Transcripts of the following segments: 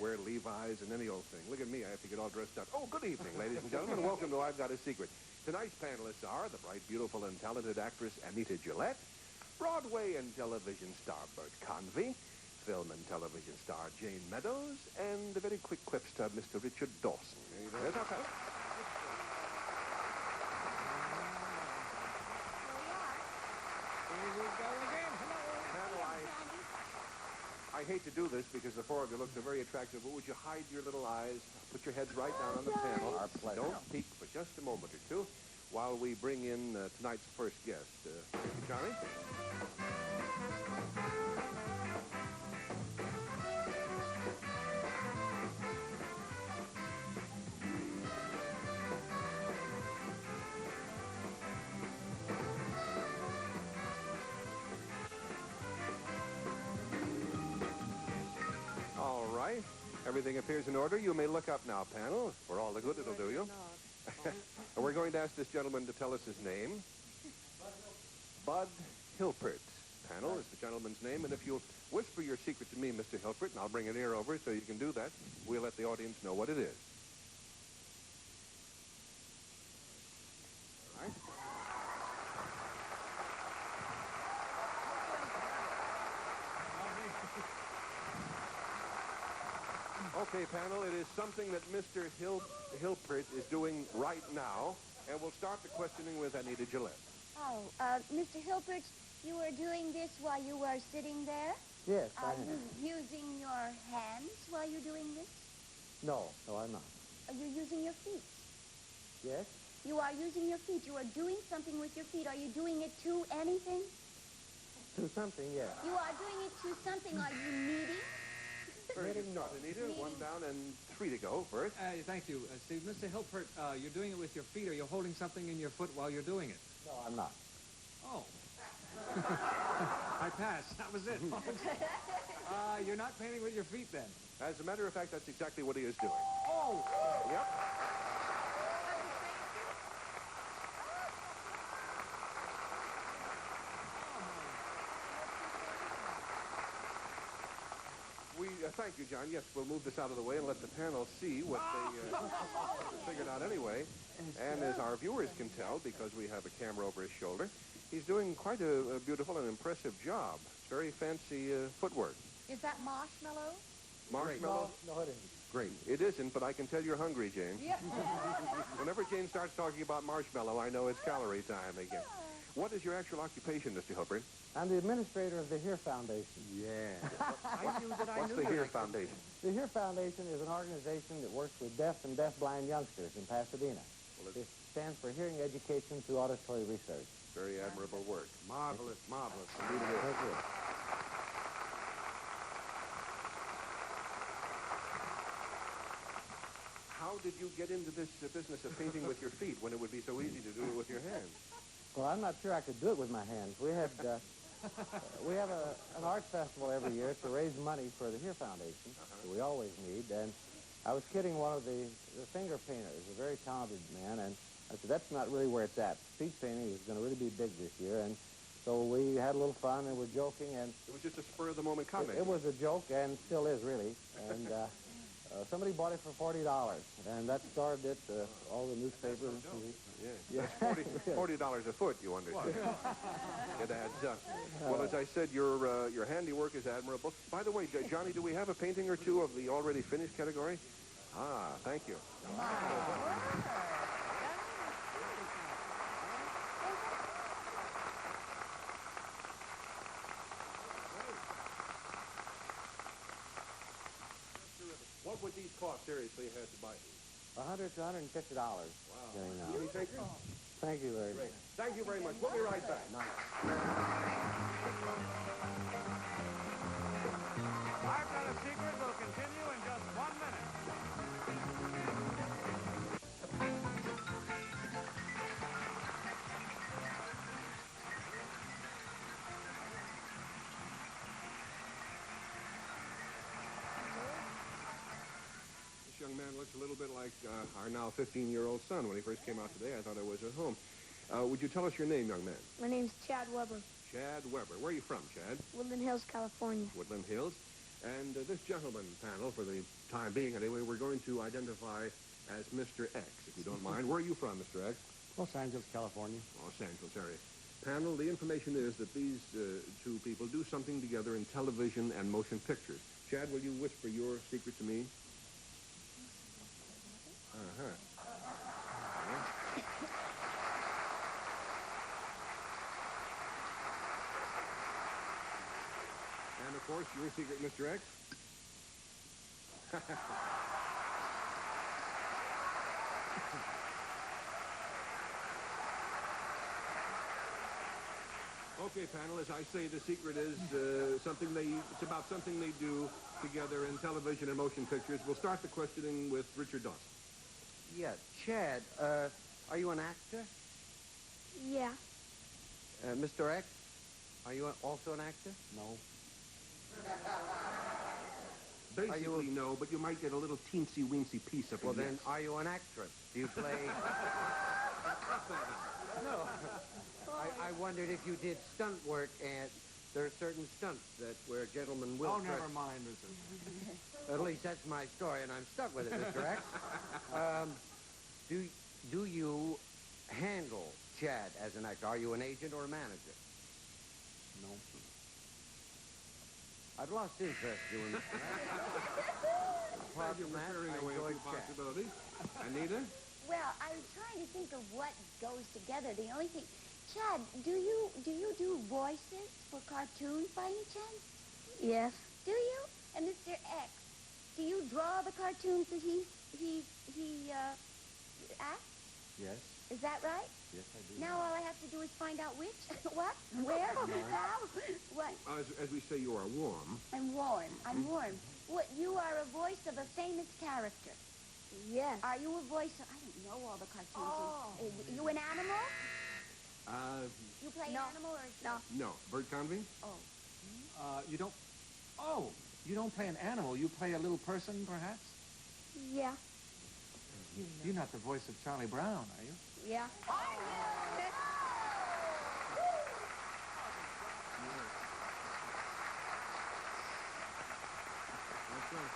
wear Levi's and any old thing. Look at me, I have to get all dressed up. Oh, good evening, ladies and gentlemen. Welcome to I've Got a Secret. Tonight's panelists are the bright, beautiful, and talented actress Anita Gillette, Broadway and television star Bert Convy, film and television star Jane Meadows, and the very quick clip star Mr. Richard Dawson. There's our panel. I hate to do this because the four of you look so very attractive, but would you hide your little eyes, put your heads right down on the panel? Our pleasure. Don't peek for just a moment or two while we bring in tonight's first guest. Johnny? Everything appears in order. You may look up now, panel. For all the good it'll do you. And we're going to ask this gentleman to tell us his name. Bud Hilpert. Panel is the gentleman's name. And if you'll whisper your secret to me, Mr. Hilpert, and I'll bring an ear over so you can do that, we'll let the audience know what it is. All right. Okay, panel, it is something that Mr. Hilpert is doing right now, and we'll start the questioning with Anita Gillette. Oh, Mr. Hilpert, you were doing this while you were sitting there? Yes, I am. Are you using your hands while you're doing this? No, I'm not. Are you using your feet? Yes? You are using your feet. You are doing something with your feet. Are you doing it to anything? To something, yes. You are doing it to something. Are you kneading? Very good start, Anita. One down and three to go. Bert? Thank you, Steve. Mr. Hilpert, you're doing it with your feet. Are you holding something in your foot while you're doing it? No, I'm not. Oh. I passed. That was it, folks. You're not painting with your feet, then? As a matter of fact, that's exactly what he is doing. Oh! Yep. Thank you, John. Yes, we'll move this out of the way and let the panel see what they figured out anyway. And as our viewers can tell, because we have a camera over his shoulder, he's doing quite a beautiful and impressive job. It's very fancy footwork. Is that marshmallow? Marshmallow? No, it isn't. Great. It isn't, but I can tell you're hungry, Jane. Yeah. Whenever Jane starts talking about marshmallow, I know it's calorie time again. What is your actual occupation, Mr. Hilpert? I'm the administrator of the HERE Foundation. Yeah. What's the HERE Foundation? The HERE Foundation is an organization that works with deaf and deafblind youngsters in Pasadena. Well, it stands for Hearing Education through Auditory Research. Very admirable work. Marvelous, marvelous. Thank you. How did you get into this business of painting with your feet when it would be so easy to do it with your hands? Well, I'm not sure I could do it with my hands. We have an arts festival every year to raise money for the HERE Foundation, that we always need. And I was kidding one of the finger painters, a very talented man, and I said, that's not really where it's at. Speech painting is going to really be big this year. And so we had a little fun and we're joking. And it was just a spur-of-the-moment comment. It was a joke and still is, really. And somebody bought it for $40, and that started it, all the newspapers. Yeah. That's $40 a foot, you understand. It adds up. Well, as I said, your handiwork is admirable. By the way, Johnny, do we have a painting or two of the already finished category? Ah, thank you. What would these cost, seriously, if you had to buy these? $100 to $150. Wow. Any takers? Thank you very much. Thank you very much. We'll be right back. I've Got a Secret will continue in just 1 minute. Young man looks a little bit like our now 15-year-old son. When he first came out today, I thought I was at home. Would you tell us your name, young man? My name's Chad Weber. Chad Weber. Where are you from, Chad? Woodland Hills, California. Woodland Hills. And this gentleman panel, for the time being anyway, we're going to identify as Mr. X, if you don't mind. Where are you from, Mr. X? Los Angeles, California. Los Angeles area. Panel, the information is that these two people do something together in television and motion pictures. Chad, will you whisper your secret to me? Uh-huh. And, of course, your secret, Mr. X? Okay, panel, as I say, the secret is it's about something they do together in television and motion pictures. We'll start the questioning with Richard Dawson. Yeah, Chad, are you an actor? Yeah. Mr. X, are you also an actor? No. Basically, no, but you might get a little teensy-weensy piece up Well, in then, are you an actress? Do you play... No. I wondered if you did stunt work, and there are certain stunts where gentlemen will... Oh, never mind, Mr. At least that's my story, and I'm stuck with it, Mr. X. Do you handle Chad as an actor? Are you an agent or a manager? No. I've lost interest in Mr. X. Apart You're from that, preparing I away a enjoyed few Chad. possibilities. Anita? Well, I was trying to think of what goes together. The only thing... Chad, do you do voices for cartoons by any chance? Yes. Do you? And Mr. X, do you draw the cartoons that he acts? Yes. Is that right? Yes, I do. Now all I have to do is find out which, what, where, how, what. As we say, you are warm. I'm warm. I'm warm. What? You are a voice of a famous character. Yes. Are you a voice of... I don't know all the cartoons. Oh. You an animal? You play No. an animal or... No. No. Bert Convy? Oh. You don't... Oh, you don't play an animal. You play a little person, perhaps? Yeah. You're not the voice of Charlie Brown, are you? Yeah. That's right.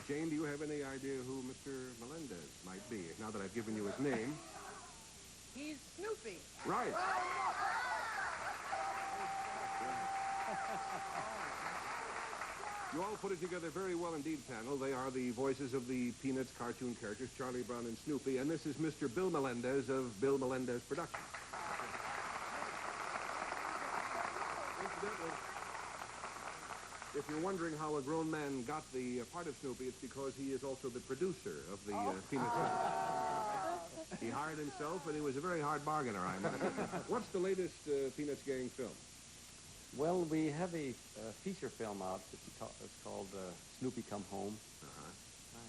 Jane, do you have any idea who Mr. Melendez might be, now that I've given you his name? He's Snoopy. Right. You all put it together very well indeed, panel. They are the voices of the Peanuts cartoon characters, Charlie Brown and Snoopy, and this is Mr. Bill Melendez of Bill Melendez Productions. Incidentally, if you're wondering how a grown man got the part of Snoopy, it's because he is also the producer of the Peanuts. He hired himself, and he was a very hard bargainer, I imagine. What's the latest Peanuts gang film? Well, we have a feature film out. It's called Snoopy Come Home.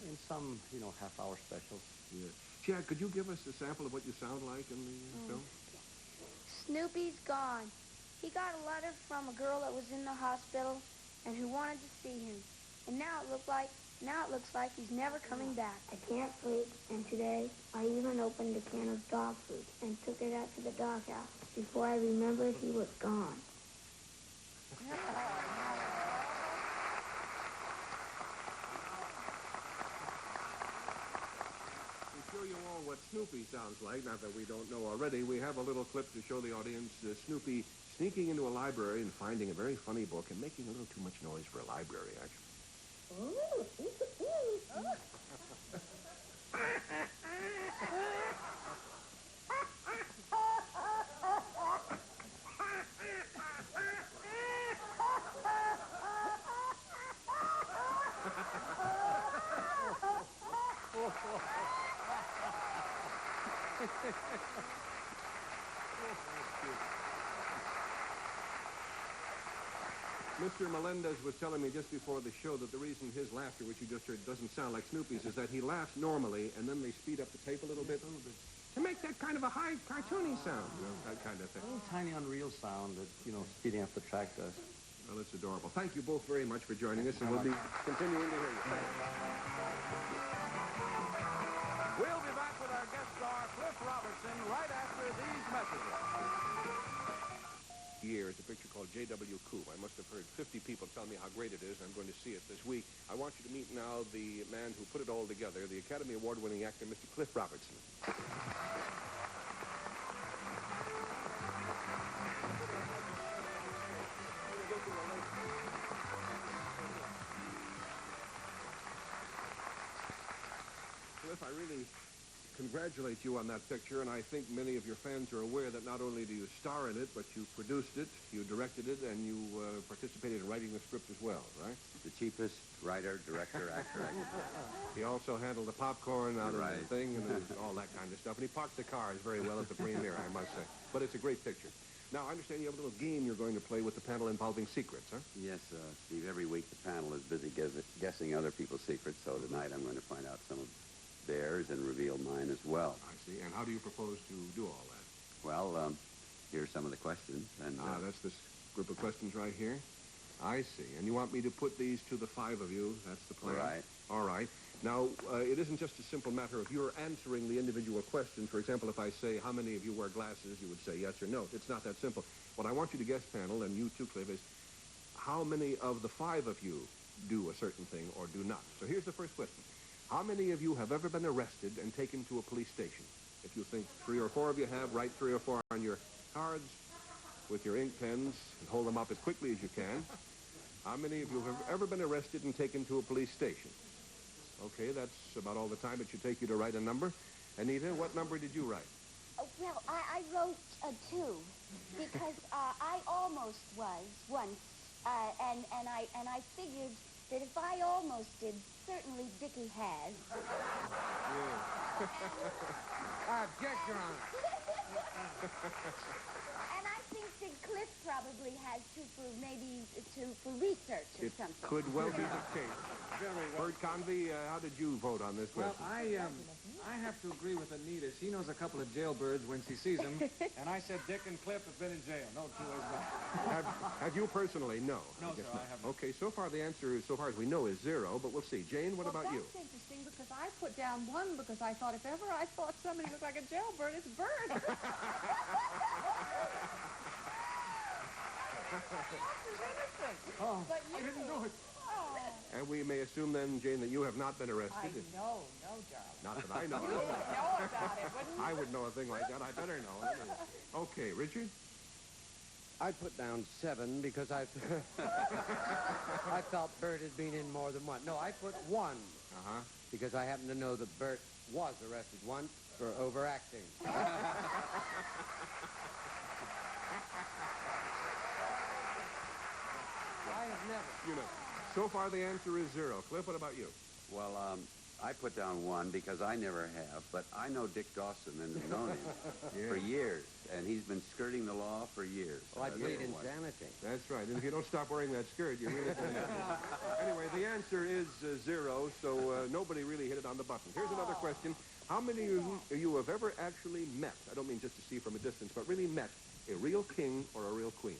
In some, half-hour specials. Yeah. Chad, could you give us a sample of what you sound like in the film? Snoopy's gone. He got a letter from a girl that was in the hospital and who wanted to see him. And now it looks like he's never coming back. I can't sleep, and today I even opened a can of dog food and took it out to the doghouse. Before I remembered, he was gone. To show you all what Snoopy sounds like, not that we don't know already, we have a little clip to show the audience Snoopy sneaking into a library and finding a very funny book and making a little too much noise for a library, actually. Mr. Melendez was telling me just before the show that the reason his laughter, which you just heard, doesn't sound like Snoopy's, is that he laughs normally, and then they speed up the tape a little bit to make that kind of a high cartoony sound, that kind of thing. A little tiny unreal sound that, speeding up the track does. Well, it's adorable. Thank you both very much for joining us, and we'll be continuing to hear you. We'll be back with our guest star, Cliff Robertson, right after these messages. years, a picture called J.W. Coop. I must have heard 50 people tell me how great it is. I'm going to see it this week. I want you to meet now the man who put it all together, the Academy Award-winning actor, Mr. Cliff Robertson. Cliff, I really congratulate you on that picture, and I think many of your fans are aware that not only do you star in it, but you produced it, you directed it, and you participated in writing the script as well, right? The cheapest writer, director, actor. He also handled the popcorn out Right. of the thing and all that kind of stuff, and he parked the cars very well at the premiere, I must say. But it's a great picture. Now, I understand you have a little game you're going to play with the panel involving secrets, huh? Yes, Steve, every week the panel is busy guessing other people's secrets, so tonight I'm going to find out some of theirs and reveal mine as well. I see. And how do you propose to do all that? Well, here's some of the questions. And That's this group of questions right here? I see. And you want me to put these to the five of you? That's the plan? Right. All right. Now, it isn't just a simple matter of you're answering the individual questions. For example, if I say, how many of you wear glasses, you would say yes or no. It's not that simple. What I want you to guess, panel, and you too, Cliff, is how many of the five of you do a certain thing or do not. So here's the first question. How many of you have ever been arrested and taken to a police station? If you think 3 or 4 of you have, write 3 or 4 on your cards with your ink pens and hold them up as quickly as you can. How many of you have ever been arrested and taken to a police station? Okay, that's about all the time it should take you to write a number. Anita, what number did you write? Well, I wrote 2 because I almost was once, and I figured that if I almost did, certainly Dickie has. Object, Your Honor. And I think that Cliff probably has too for research or something. It could well be the case. Bert Convey, how did you vote on this Well, question? I have to agree with Anita. She knows a couple of jailbirds when she sees them, and I said Dick and Cliff have been in jail. No two ways about it. Have you personally? No. No, guess sir, not. I haven't. Okay, so far the answer, so far as we know, is 0, but we'll see. Jane, what about you? That's interesting because I put down 1 because I thought if ever I thought somebody looked like a jailbird, it's Bert. This is innocent. Oh, But I you... didn't know it. Oh, And we may assume then, Jane, that you have not been arrested. no, darling. Not that I know You of. would know about it, wouldn't you? I would know a thing like that. I better know it. Okay, Richard? I put down 7 because I felt Bert had been in more than one. No, I put 1 Uh-huh. because I happen to know that Bert was arrested once for overacting. I have never. You know, so far the answer is 0. Cliff, what about you? well, I put down 1 because I never have, but I know Dick Dawson and have known him for years, and he's been skirting the law for years. Well, I So plead that's one. insanity. That's right. And if you don't stop wearing that skirt, you're really going to... Anyway, the answer is 0, so nobody really hit it on the button. Here's another question. How many of you have ever actually met, I don't mean just to see from a distance, but really met a real king or a real queen?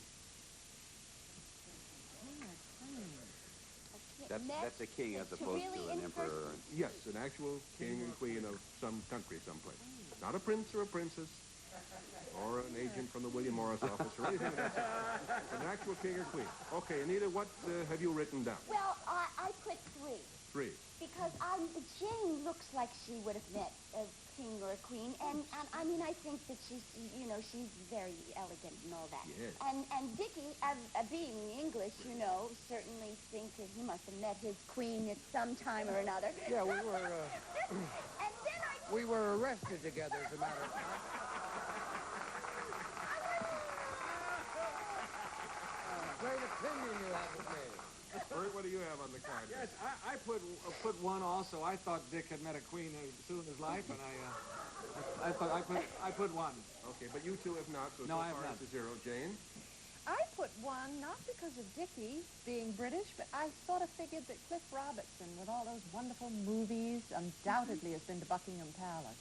That's a king as To opposed really to an in emperor. Yes, an actual king and queen of some country someplace. Not a prince or a princess or an agent from the William Morris office or anything of that sort. An actual king or queen. Okay, Anita, what have you written down? Well, I put 3 3. because Jane looks like she would have met a king or a queen, and I mean, I think that she's very elegant and all that. Yes. And Dickie, being English, certainly think that he must have met his queen at some time or another. Yeah, and then we were arrested together, as a matter of fact. Great opinion you have of me. Bert, what do you have on the card? Yes, I put 1 also. I thought Dick had met a queen soon in his life, and I put 1. Okay, but you two have not, so No, so I have far not. it's a 0. Jane? I put 1 not because of Dickie being British, but I sort of figured that Cliff Robertson, with all those wonderful movies, undoubtedly has been to Buckingham Palace.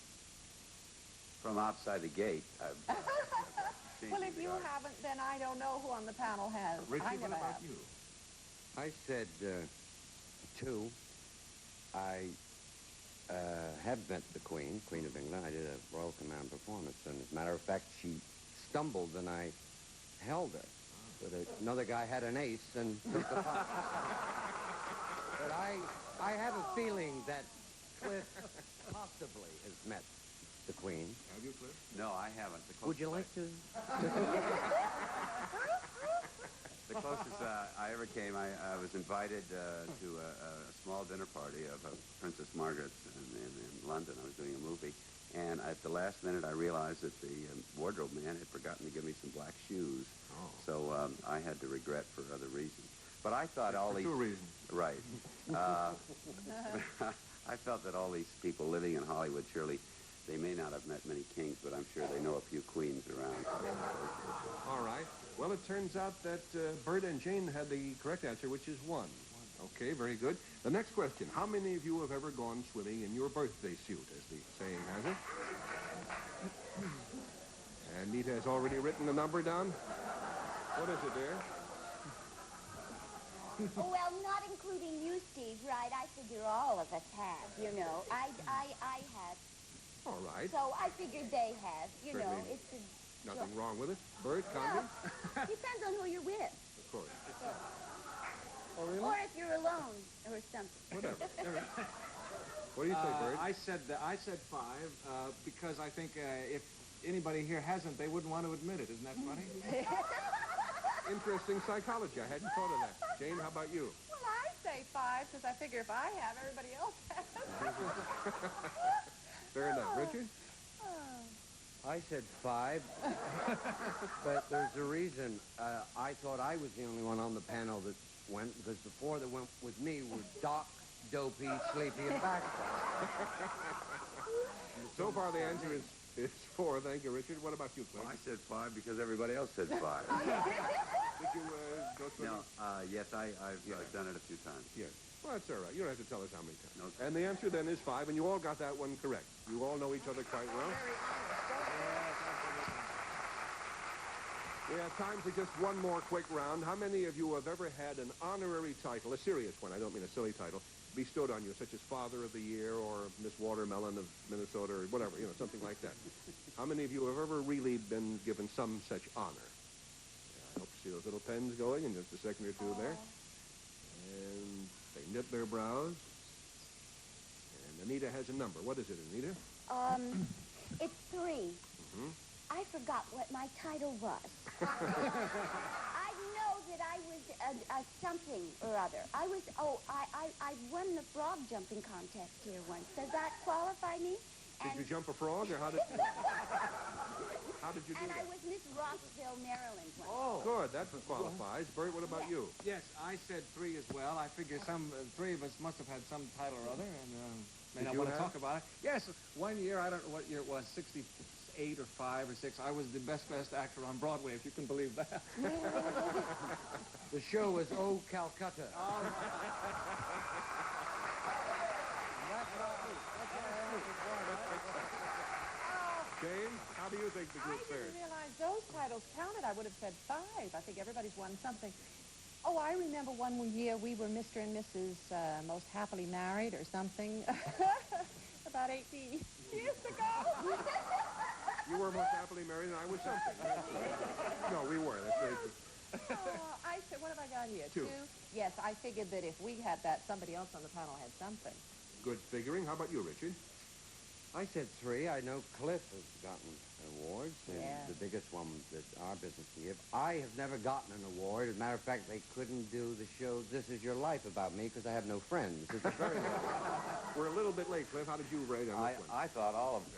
From outside the gate, I've Well, if you haven't, then I don't know who on the panel has. Richard, I what never about have. you? I said 2. I have met the Queen of England. I did a Royal Command performance, and as a matter of fact, she stumbled, and I held her. But another guy had an ace and took the pot. But I have a feeling that Cliff possibly has met the Queen. Have you, Cliff? No, I haven't. Would you like to? The closest I ever came, I was invited to a small dinner party of Princess Margaret in London. I was doing a movie. And at the last minute, I realized that the wardrobe man had forgotten to give me some black shoes. Oh. So I had to regret for other reasons. But I thought all these... two reasons. Right. I felt that all these people living in Hollywood, surely they may not have met many kings, but I'm sure they know a few queens around. All right. Well, it turns out that Bert and Jane had the correct answer, which is one. Okay, very good. The next question. How many of you have ever gone swimming in your birthday suit, as the saying has it? Anita has already written the number down. What is it, dear? Oh, well, not including you, Steve, right? I figure all of us have, you know. I have. All right. So I figured they have, you know. Certainly It's a nothing wrong with it. Bert, Connie? Well, depends on who you're with. Of course. Oh, really? Or if you're alone or something. Whatever. What do you say, Bert? I said 5 because I think if anybody here hasn't, they wouldn't want to admit it. Isn't that funny? Interesting psychology. I hadn't thought of that. Jane, how about you? Well, I say 5 because I figure if I have, everybody else has. Fair enough. Richard? I said 5, but there's a reason. I thought I was the only one on the panel that went, because the 4 that went with me were Doc, Dopey, Sleepy, and Baxter. So far, the answer is 4. Thank you, Richard. What about you, Cliff? Well, I said 5 because everybody else said 5. Did you go swimming? No, yes, I've done it a few times. Yes. Well, that's all right. You don't have to tell us how many times. No. And the answer then is 5, and you all got that one correct. You all know each other quite well. We have time for just one more quick round. How many of you have ever had an honorary title, a serious one, I don't mean a silly title, bestowed on you, such as Father of the Year or Miss Watermelon of Minnesota or whatever, you know, something like that? How many of you have ever really been given some such honor? I hope to see those little pens going in just a second or two there. And they knit their brows. And Anita has a number. What is it, Anita? It's 3. Mm-hmm. I forgot what my title was. I know that I was a something or other. I won the frog jumping contest here once. Does that qualify me? Did you jump a frog, or how did you do And that? I was Miss Rossville, Maryland once. Oh, good. That qualifies. Bert, what about you? Yes, I said 3 as well. I figure some 3 of us must have had some title or other, and may Did not you want to have? talk about it. Yes, one year, I don't know what year it was, 68 or 5 or 6. I was the best actor on Broadway, if you can believe that. The show was Oh, Calcutta. Jane, how do you think the I group fared? didn't realize those titles counted. I would have said 5. I think everybody's won something. Oh, I remember one year we were Mr. and Mrs. Most Happily Married or something. About 18 years ago. You were most happily married, and I was something. No, we were. That's very true. I said, what have I got here? 2. Yes, I figured that if we had that, somebody else on the panel had something. Good figuring. How about you, Richard? I said 3. I know Cliff has gotten awards, and Yeah. the biggest one that our business can give. I have never gotten an award. As a matter of fact, they couldn't do the show This Is Your Life about me because I have no friends. It's a very We're a little bit late, Cliff. How did you rate on this one? I thought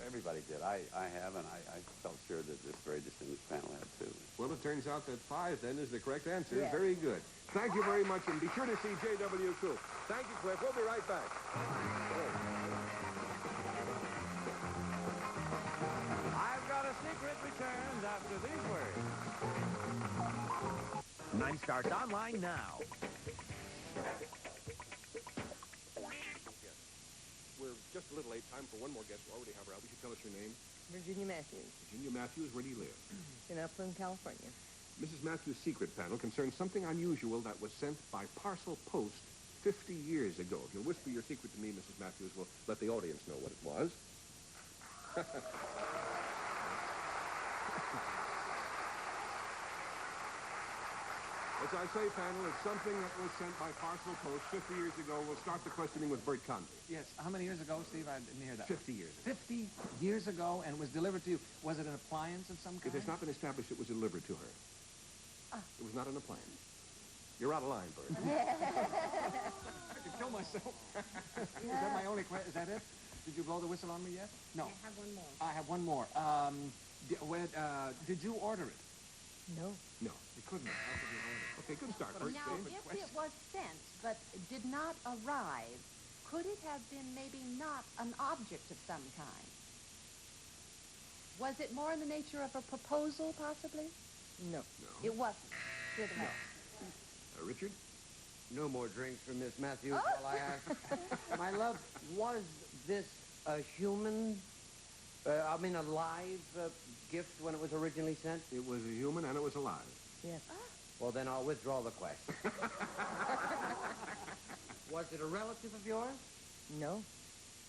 everybody did. I have, and I felt sure that this very distinguished panel had too. Well, it turns out that 5, then, is the correct answer. Yes. Very good. Thank you very much, and be sure to see JW Coop. Thank you, Cliff. We'll be right back. I've got a secret returns after these words. 9 starts online now. We're just a little late. Time for one more guest. We already have her out. Would you tell us your name? Virginia Matthews, Virginia Matthews. Where do you live? in Upland, California. Mrs. Matthews' secret panel concerns something unusual that was sent by parcel post 50 years ago. If you'll whisper your secret to me, Mrs. Matthews, we'll let the audience know what it was. As I say, panel, it's something that was sent by parcel post 50 years ago. We'll start the questioning with Bert Convy. Yes. How many years ago, Steve? I didn't hear that. 50 years ago. 50 years ago, and was delivered to you. Was it an appliance of some kind? It has not been established it was delivered to her. It was not an appliance. You're out of line, Bert. I could kill myself. Is that my only question? Is that it? Did you blow the whistle on me yet? No. I have one more. I have one more. Did you order it? No. No. You couldn't. How could you order it? Okay, good start, Bert. Now, if it was sent but did not arrive, could it have been maybe not an object of some kind? Was it more in the nature of a proposal, possibly? No. It wasn't. Hear the rest. Richard? No more drinks for Miss Matthews while I ask. My love, was this a human, a live gift when it was originally sent? It was a human and it was alive. Yes. Well, then I'll withdraw the question. Was it a relative of yours? No.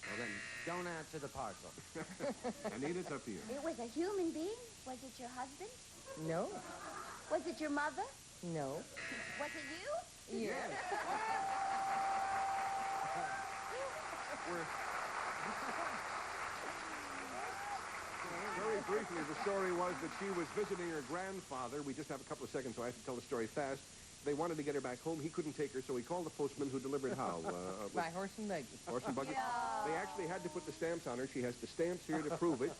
Well, then don't answer the parcel. Anita, it's up to you. It was a human being? Was it your husband? No. Was it your mother? No. Was it you? Yes. Very briefly, the story was that she was visiting her grandfather. We just have a couple of seconds, so I have to tell the story fast. They wanted to get her back home. He couldn't take her, so he called the postman who delivered how? By horse and buggy. Horse and buggy? Yeah. They actually had to put the stamps on her. She has the stamps here to prove it.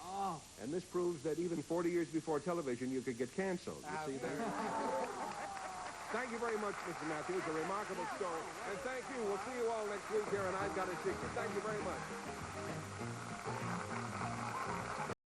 Oh. And this proves that even 40 years before television, you could get canceled. You see there? Thank you very much, Mr. Matthews. A remarkable story. And thank you. We'll see you all next week here, and I've Got a Secret. Thank you very much.